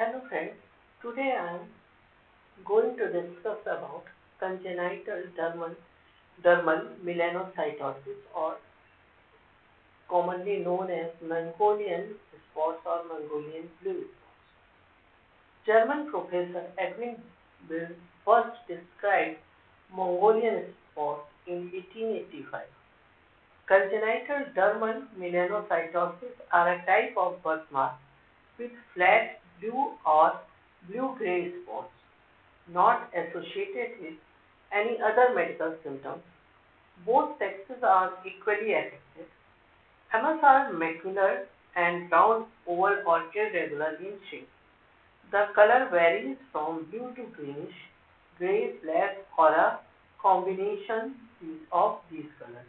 Hello friends, today I am going to discuss about congenital dermal melanocytosis, or commonly known as Mongolian spots or Mongolian blue spots. German professor Edwin Baelz first described Mongolian spots in 1885. Congenital dermal melanocytosis are a type of birthmark with flat blue or blue-gray spots, not associated with any other medical symptoms. Both sexes are equally affected. MS are macular and round, oval or irregular in shape. The color varies from blue to greenish, gray, black or a combination of these colors.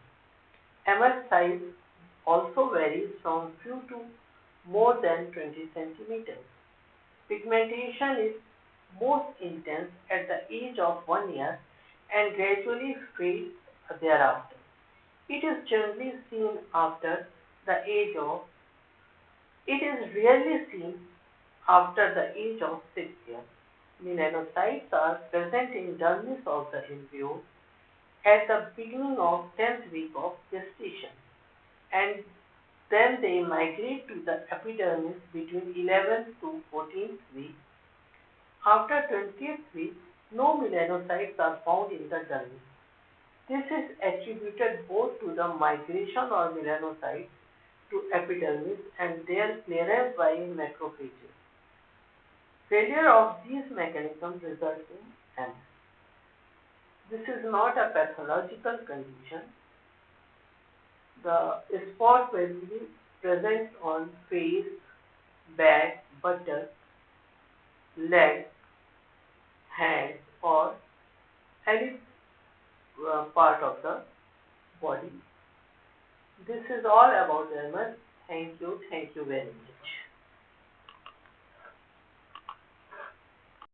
MS size also varies from few to more than 20 centimeters. Pigmentation is most intense at the age of 1 year and gradually fades thereafter. It is generally seen after the age of it is rarely seen after the age of 6 years. Melanocytes are present in dermis of the embryo at the beginning of 10th week of gestation, and then they migrate to the epidermis between 11th to 14th week. After 20th week, no melanocytes are found in the dermis. This is attributed both to the migration of melanocytes to epidermis and their clearance by macrophages. Failure of these mechanisms results in MS. This is not a pathological condition. The spot will be present on face, back, buttock, leg, hand or any part of the body. This is all about dermis. Thank you very much.